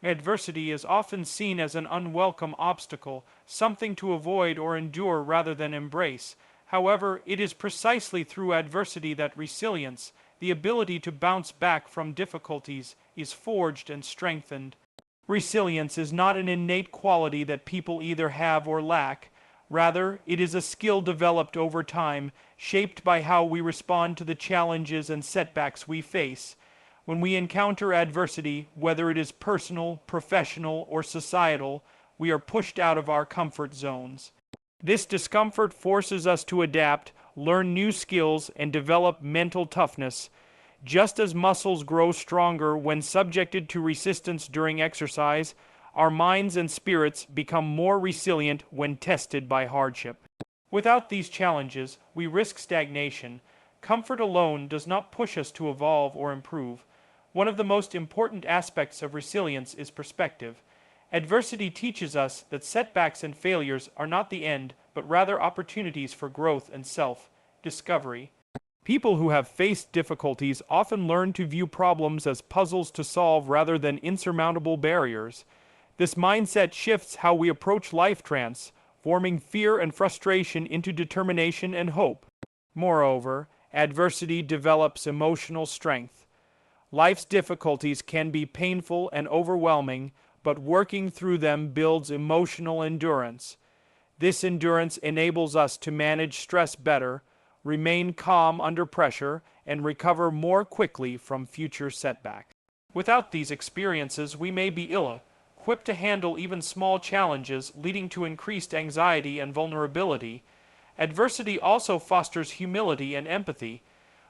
Adversity is often seen as an unwelcome obstacle, something to avoid or endure rather than embrace. However, it is precisely through adversity that resilience, the ability to bounce back from difficulties, is forged and strengthened. Resilience is not an innate quality that people either have or lack. Rather, it is a skill developed over time, shaped by how we respond to the challenges and setbacks we face. When we encounter adversity, whether it is personal, professional, or societal, we are pushed out of our comfort zones. This discomfort forces us to adapt, learn new skills, and develop mental toughness. Just as muscles grow stronger when subjected to resistance during exercise, our minds and spirits become more resilient when tested by hardship. Without these challenges, we risk stagnation. Comfort alone does not push us to evolve or improve. One of the most important aspects of resilience is perspective. Adversity teaches us that setbacks and failures are not the end, but rather opportunities for growth and self-discovery. People who have faced difficulties often learn to view problems as puzzles to solve rather than insurmountable barriers. This mindset shifts how we approach life, transforming fear and frustration into determination and hope. Moreover, adversity develops emotional strength. Life's difficulties can be painful and overwhelming, but working through them builds emotional endurance. This endurance enables us to manage stress better, remain calm under pressure, and recover more quickly from future setbacks. Without these experiences, we may be ill-equipped to handle even small challenges, leading to increased anxiety and vulnerability. Adversity also fosters humility and empathy.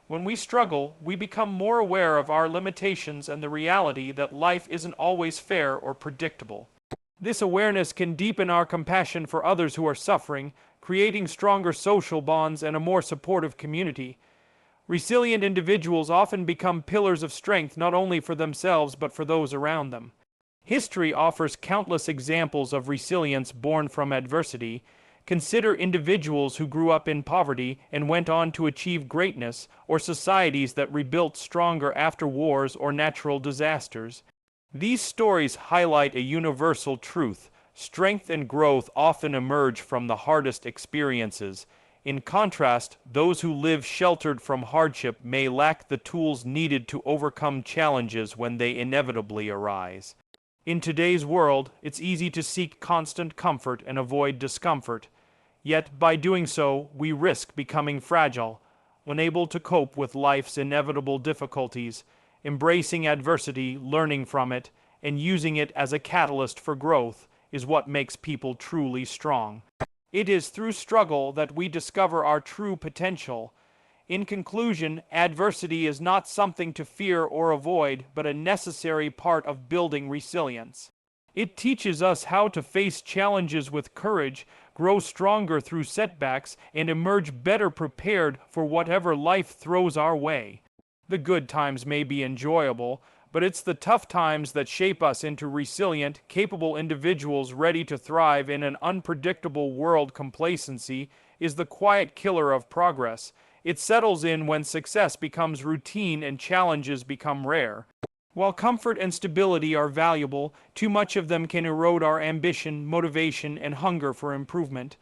When we struggle, we become more aware of our limitations and the reality that life isn't always fair or predictable. This awareness can deepen our compassion for others who are suffering, creating stronger social bonds and a more supportive community. Resilient individuals often become pillars of strength not only for themselves but for those around them. History offers countless examples of resilience born from adversity. Consider individuals who grew up in poverty and went on to achieve greatness, or societies that rebuilt stronger after wars or natural disasters. These stories highlight a universal truth. Strength and growth often emerge from the hardest experiences. In contrast, those who live sheltered from hardship may lack the tools needed to overcome challenges when they inevitably arise. In today's world, it's easy to seek constant comfort and avoid discomfort. Yet, by doing so, we risk becoming fragile, unable to cope with life's inevitable difficulties. Embracing adversity, learning from it, and using it as a catalyst for growth is what makes people truly strong. It is through struggle that we discover our true potential. In conclusion, adversity is not something to fear or avoid, but a necessary part of building resilience. It teaches us how to face challenges with courage, grow stronger through setbacks, and emerge better prepared for whatever life throws our way. The good times may be enjoyable, but it's the tough times that shape us into resilient, capable individuals ready to thrive in an unpredictable world. Complacency is the quiet killer of progress. It settles in when success becomes routine and challenges become rare. While comfort and stability are valuable, too much of them can erode our ambition, motivation, and hunger for improvement.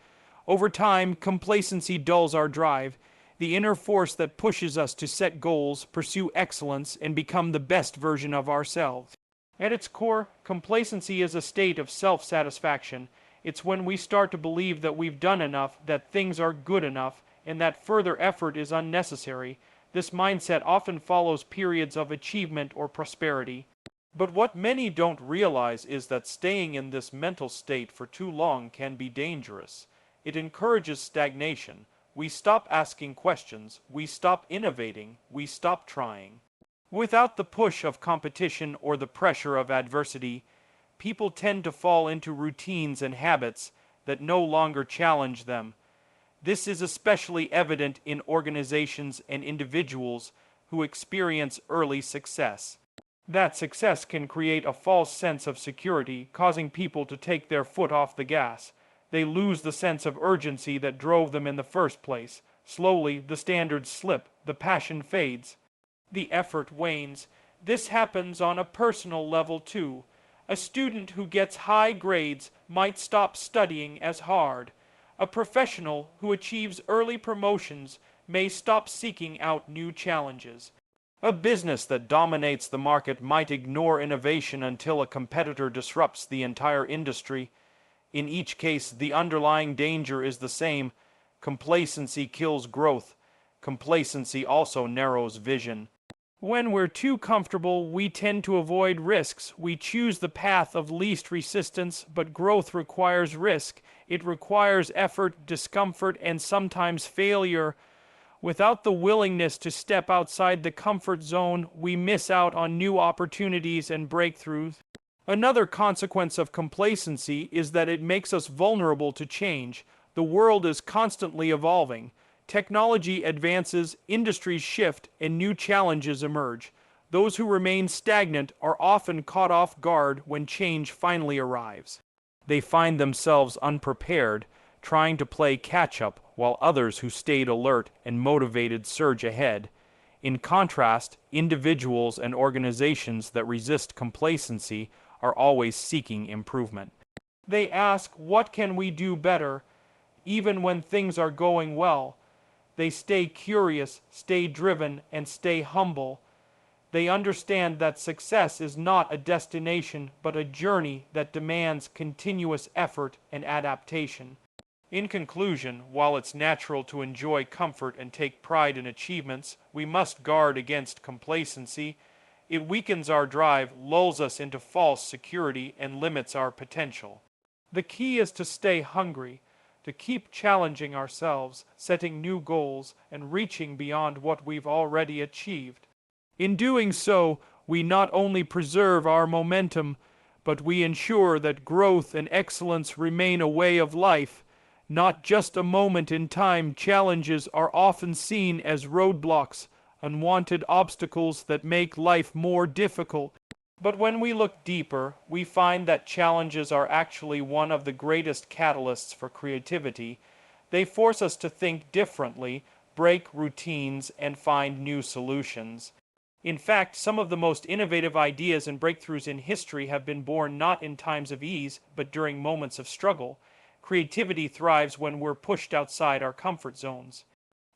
Over time, complacency dulls our drive, the inner force that pushes us to set goals, pursue excellence, and become the best version of ourselves. At its core, complacency is a state of self-satisfaction. It's when we start to believe that we've done enough, that things are good enough, and that further effort is unnecessary. This mindset often follows periods of achievement or prosperity. But what many don't realize is that staying in this mental state for too long can be dangerous. It encourages stagnation. We stop asking questions, we stop innovating, we stop trying. Without the push of competition or the pressure of adversity, people tend to fall into routines and habits that no longer challenge them. This is especially evident in organizations and individuals who experience early success. That success can create a false sense of security, causing people to take their foot off the gas. They lose the sense of urgency that drove them in the first place. Slowly, the standards slip, the passion fades, the effort wanes. This happens on a personal level too. A student who gets high grades might stop studying as hard. A professional who achieves early promotions may stop seeking out new challenges. A business that dominates the market might ignore innovation until a competitor disrupts the entire industry. In each case, the underlying danger is the same. Complacency kills growth. Complacency also narrows vision. When we're too comfortable, we tend to avoid risks. We choose the path of least resistance, but growth requires risk. It requires effort, discomfort, and sometimes failure. Without the willingness to step outside the comfort zone, we miss out on new opportunities and breakthroughs. Another consequence of complacency is that it makes us vulnerable to change. The world is constantly evolving. Technology advances, industries shift, and new challenges emerge. Those who remain stagnant are often caught off guard when change finally arrives. They find themselves unprepared, trying to play catch-up, while others who stayed alert and motivated surge ahead. In contrast, individuals and organizations that resist complacency are always seeking improvement. They ask, what can we do better, even when things are going well? They stay curious, stay driven, and stay humble. They understand that success is not a destination, but a journey that demands continuous effort and adaptation. In conclusion, while it's natural to enjoy comfort and take pride in achievements, we must guard against complacency. It weakens our drive, lulls us into false security, and limits our potential. The key is to stay hungry, to keep challenging ourselves, setting new goals, and reaching beyond what we've already achieved. In doing so, we not only preserve our momentum, but we ensure that growth and excellence remain a way of life, not just a moment in time. Challenges are often seen as roadblocks, unwanted obstacles that make life more difficult. But when we look deeper, we find that challenges are actually one of the greatest catalysts for creativity. They force us to think differently, break routines, and find new solutions. In fact, some of the most innovative ideas and breakthroughs in history have been born not in times of ease, but during moments of struggle. Creativity thrives when we're pushed outside our comfort zones.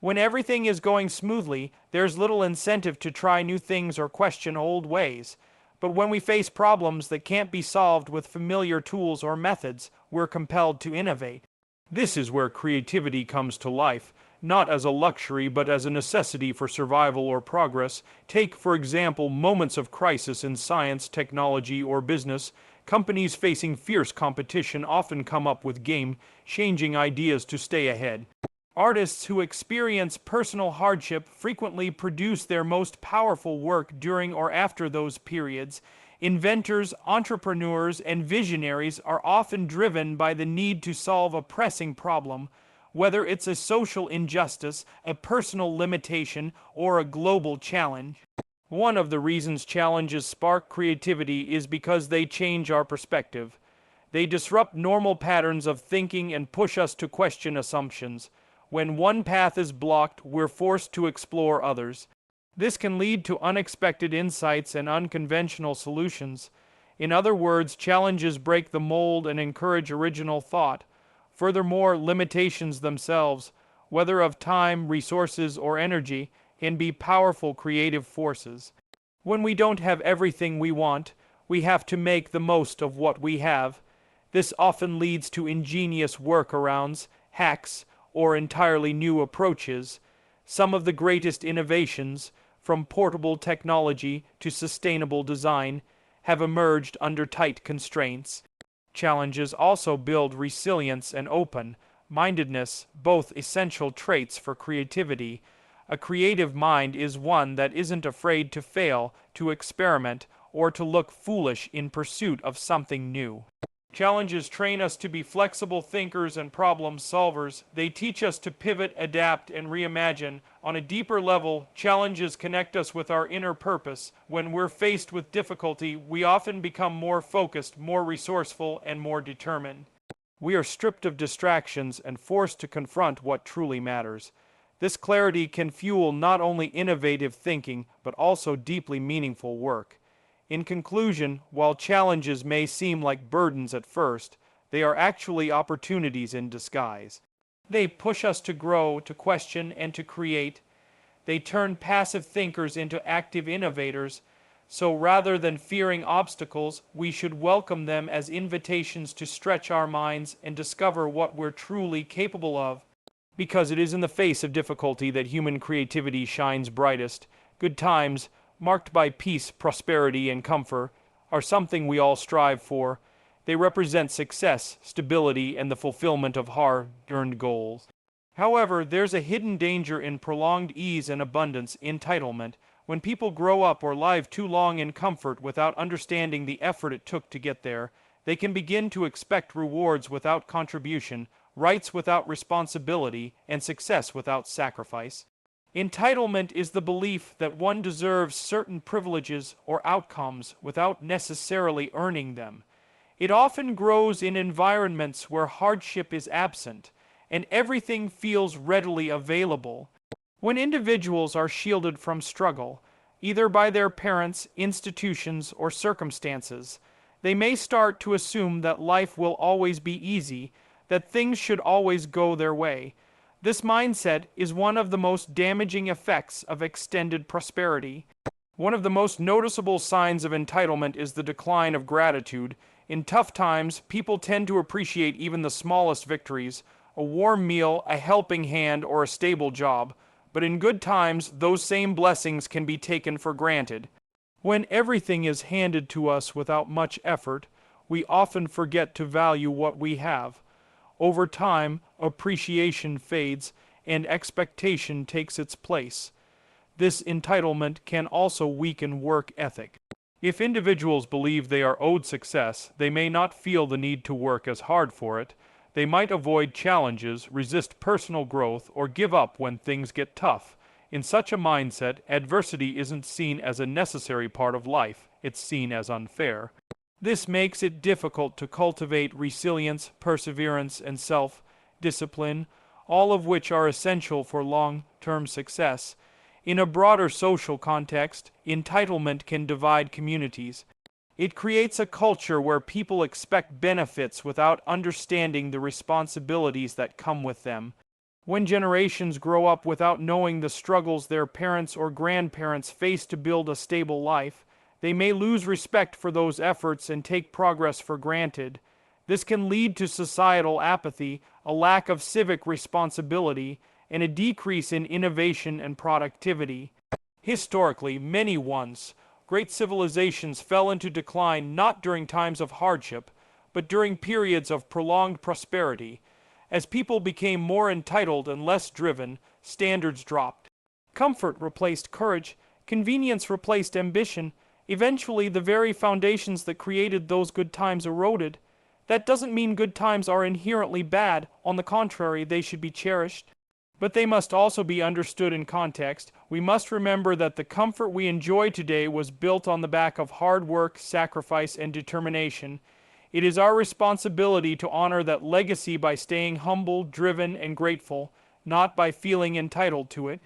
When everything is going smoothly, there's little incentive to try new things or question old ways. But when we face problems that can't be solved with familiar tools or methods, we're compelled to innovate. This is where creativity comes to life, not as a luxury but as a necessity for survival or progress. Take, for example, moments of crisis in science, technology, or business. Companies facing fierce competition often come up with game-changing ideas to stay ahead. Artists who experience personal hardship frequently produce their most powerful work during or after those periods. Inventors, entrepreneurs, and visionaries are often driven by the need to solve a pressing problem, whether it's a social injustice, a personal limitation, or a global challenge. One of the reasons challenges spark creativity is because they change our perspective. They disrupt normal patterns of thinking and push us to question assumptions. When one path is blocked, we're forced to explore others. This can lead to unexpected insights and unconventional solutions. In other words, challenges break the mold and encourage original thought. Furthermore, limitations themselves, whether of time, resources, or energy, can be powerful creative forces. When we don't have everything we want, we have to make the most of what we have. This often leads to ingenious workarounds, hacks, or entirely new approaches. Some of the greatest innovations, from portable technology to sustainable design, have emerged under tight constraints. Challenges also build resilience and open-mindedness, both essential traits for creativity. A creative mind is one that isn't afraid to fail, to experiment, or to look foolish in pursuit of something new. Challenges train us to be flexible thinkers and problem solvers. They teach us to pivot, adapt, and reimagine. On a deeper level, challenges connect us with our inner purpose. When we're faced with difficulty, we often become more focused, more resourceful, and more determined. We are stripped of distractions and forced to confront what truly matters. This clarity can fuel not only innovative thinking, but also deeply meaningful work. In conclusion, while challenges may seem like burdens at first, they are actually opportunities in disguise. They push us to grow, to question, and to create. They turn passive thinkers into active innovators. So rather than fearing obstacles, we should welcome them as invitations to stretch our minds and discover what we're truly capable of. Because it is in the face of difficulty that human creativity shines brightest. Good times, marked by peace, prosperity, and comfort, are something we all strive for. They represent success, stability, and the fulfillment of hard-earned goals. However, there's a hidden danger in prolonged ease and abundance, entitlement. When people grow up or live too long in comfort without understanding the effort it took to get there, they can begin to expect rewards without contribution, rights without responsibility, and success without sacrifice. Entitlement is the belief that one deserves certain privileges or outcomes without necessarily earning them. It often grows in environments where hardship is absent and everything feels readily available. When individuals are shielded from struggle, either by their parents, institutions, or circumstances, they may start to assume that life will always be easy, that things should always go their way. This mindset is one of the most damaging effects of extended prosperity. One of the most noticeable signs of entitlement is the decline of gratitude. In tough times, people tend to appreciate even the smallest victories, a warm meal, a helping hand, or a stable job. But in good times, those same blessings can be taken for granted. When everything is handed to us without much effort, we often forget to value what we have. Over time, appreciation fades and expectation takes its place. This entitlement can also weaken work ethic. If individuals believe they are owed success, they may not feel the need to work as hard for it. They might avoid challenges, resist personal growth, or give up when things get tough. In such a mindset, adversity isn't seen as a necessary part of life, it's seen as unfair. This makes it difficult to cultivate resilience, perseverance, and self-discipline, all of which are essential for long-term success. In a broader social context, entitlement can divide communities. It creates a culture where people expect benefits without understanding the responsibilities that come with them. When generations grow up without knowing the struggles their parents or grandparents face to build a stable life, they may lose respect for those efforts and take progress for granted. This can lead to societal apathy, a lack of civic responsibility, and a decrease in innovation and productivity. Historically, many great civilizations fell into decline not during times of hardship, but during periods of prolonged prosperity. As people became more entitled and less driven, standards dropped. Comfort replaced courage, convenience replaced ambition. Eventually, the very foundations that created those good times eroded. That doesn't mean good times are inherently bad. On the contrary, they should be cherished. But they must also be understood in context. We must remember that the comfort we enjoy today was built on the back of hard work, sacrifice, and determination. It is our responsibility to honor that legacy by staying humble, driven, and grateful, not by feeling entitled to it.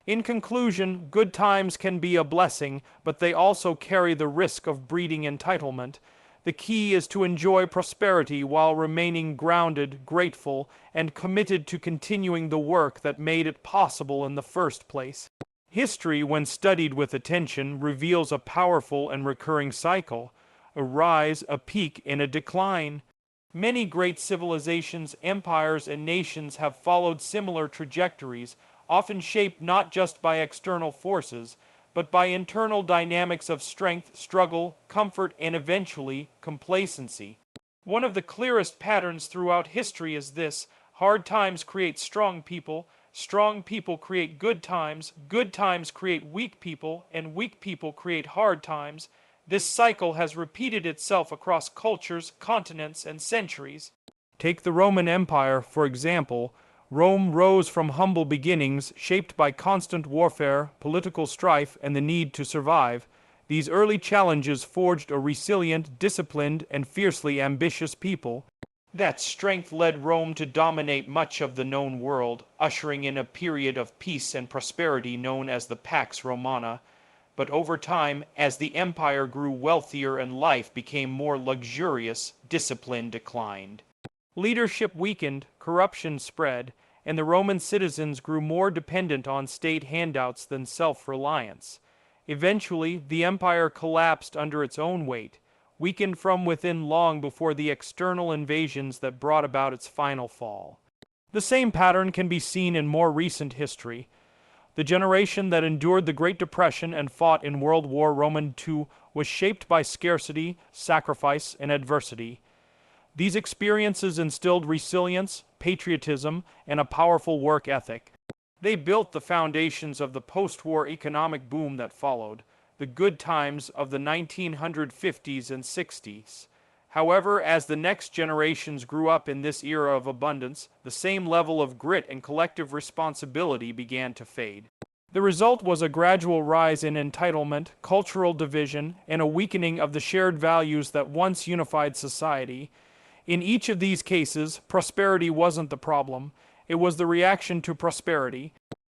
In conclusion, good times can be a blessing, but they also carry the risk of breeding entitlement. The key is to enjoy prosperity while remaining grounded, grateful, and committed to continuing the work that made it possible in the first place. History, when studied with attention, reveals a powerful and recurring cycle, a rise, a peak, and a decline. Many great civilizations, empires, and nations have followed similar trajectories, often shaped not just by external forces, but by internal dynamics of strength, struggle, comfort, and eventually, complacency. One of the clearest patterns throughout history is this: hard times create strong people create good times create weak people, and weak people create hard times. This cycle has repeated itself across cultures, continents, and centuries. Take the Roman Empire, for example. Rome rose from humble beginnings, shaped by constant warfare, political strife, and the need to survive. These early challenges forged a resilient, disciplined, and fiercely ambitious people. That strength led Rome to dominate much of the known world, ushering in a period of peace and prosperity known as the Pax Romana. but over time, as the empire grew wealthier and life became more luxurious, discipline declined. Leadership weakened, corruption spread, and the Roman citizens grew more dependent on state handouts than self-reliance. Eventually, the empire collapsed under its own weight, weakened from within long before the external invasions that brought about its final fall. The same pattern can be seen in more recent history. The generation that endured the Great Depression and fought in World War II was shaped by scarcity, sacrifice, and adversity. These experiences instilled resilience, patriotism, and a powerful work ethic. They built the foundations of the post-war economic boom that followed, the good times of the 1950s and 60s. However, as the next generations grew up in this era of abundance, the same level of grit and collective responsibility began to fade. The result was a gradual rise in entitlement, cultural division, and a weakening of the shared values that once unified society. In each of these cases, prosperity wasn't the problem, it was the reaction to prosperity.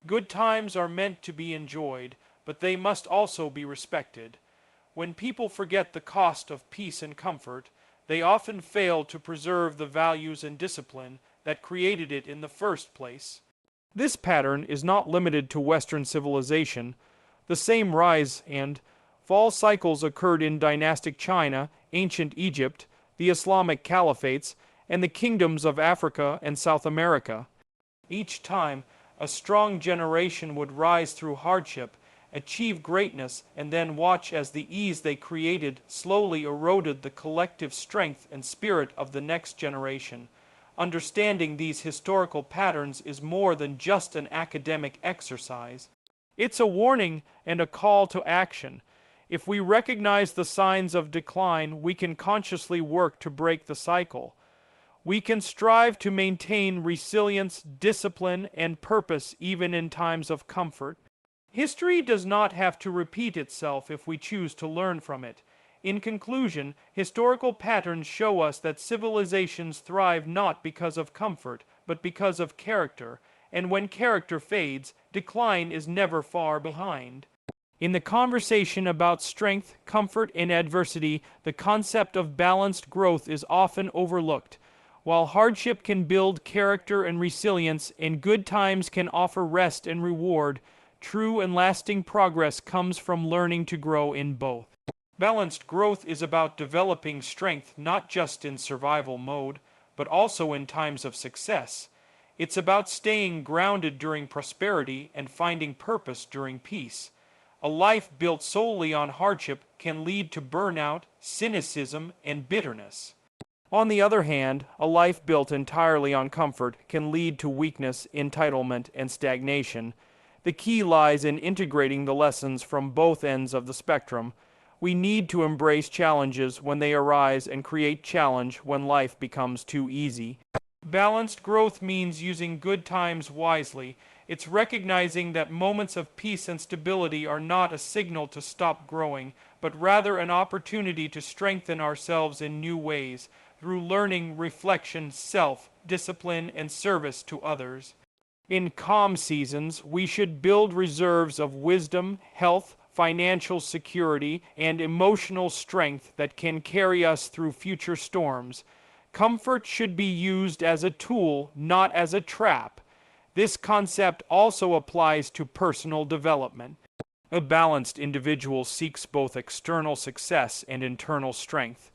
Good times are meant to be enjoyed, but they must also be respected. When people forget the cost of peace and comfort, they often fail to preserve the values and discipline that created it in the first place. This pattern is not limited to Western civilization. The same rise and fall cycles occurred in dynastic China, ancient Egypt, the Islamic caliphates, and the kingdoms of Africa and South America. Each time, a strong generation would rise through hardship, achieve greatness, and then watch as the ease they created slowly eroded the collective strength and spirit of the next generation. Understanding these historical patterns is more than just an academic exercise. It's a warning and a call to action. If we recognize the signs of decline, we can consciously work to break the cycle. We can strive to maintain resilience, discipline, and purpose even in times of comfort. History does not have to repeat itself if we choose to learn from it. In conclusion, historical patterns show us that civilizations thrive not because of comfort, but because of character, and when character fades, decline is never far behind. In the conversation about strength, comfort, and adversity, the concept of balanced growth is often overlooked. While hardship can build character and resilience, and good times can offer rest and reward, true and lasting progress comes from learning to grow in both. Balanced growth is about developing strength not just in survival mode, but also in times of success. It's about staying grounded during prosperity and finding purpose during peace. A life built solely on hardship can lead to burnout, cynicism, and bitterness. On the other hand, a life built entirely on comfort can lead to weakness, entitlement, and stagnation. The key lies in integrating the lessons from both ends of the spectrum. We need to embrace challenges when they arise and create challenge when life becomes too easy. Balanced growth means using good times wisely. It's recognizing that moments of peace and stability are not a signal to stop growing, but rather an opportunity to strengthen ourselves in new ways, through learning, reflection, self-discipline, and service to others. In calm seasons, we should build reserves of wisdom, health, financial security, and emotional strength that can carry us through future storms. Comfort should be used as a tool, not as a trap. This concept also applies to personal development. A balanced individual seeks both external success and internal strength.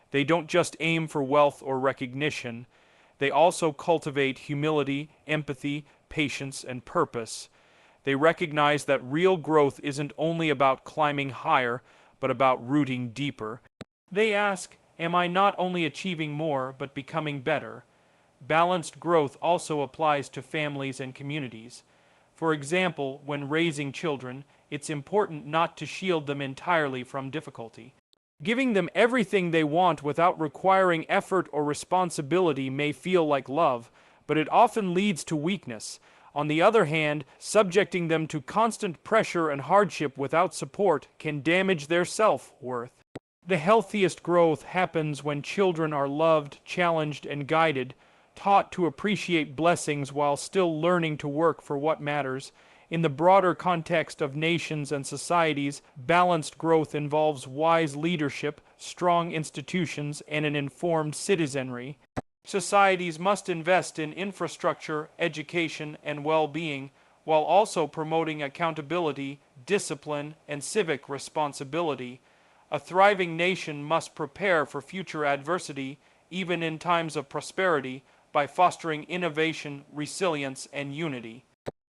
They don't just aim for wealth or recognition. They also cultivate humility, empathy, patience, and purpose. They recognize that real growth isn't only about climbing higher, but about rooting deeper. They ask, am I not only achieving more, but becoming better? Balanced growth also applies to families and communities. For example, when raising children, it's important not to shield them entirely from difficulty. Giving them everything they want without requiring effort or responsibility may feel like love, but it often leads to weakness. On the other hand, subjecting them to constant pressure and hardship without support can damage their self-worth. The healthiest growth happens when children are loved, challenged, and guided, taught to appreciate blessings while still learning to work for what matters. In the broader context of nations and societies, balanced growth involves wise leadership, strong institutions, and an informed citizenry. Societies must invest in infrastructure, education, and well-being, while also promoting accountability, discipline, and civic responsibility. A thriving nation must prepare for future adversity, even in times of prosperity, by fostering innovation, resilience, and unity.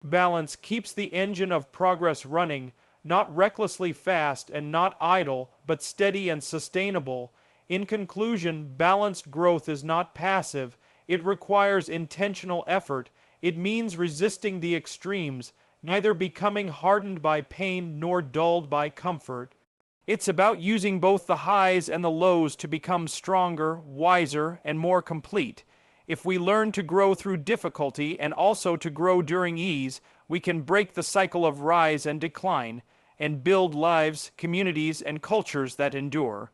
Balance keeps the engine of progress running, not recklessly fast and not idle, but steady and sustainable. In conclusion, balanced growth is not passive. It requires intentional effort. It means resisting the extremes, neither becoming hardened by pain nor dulled by comfort. It's about using both the highs and the lows to become stronger, wiser, and more complete. If we learn to grow through difficulty and also to grow during ease, we can break the cycle of rise and decline, and build lives, communities, and cultures that endure.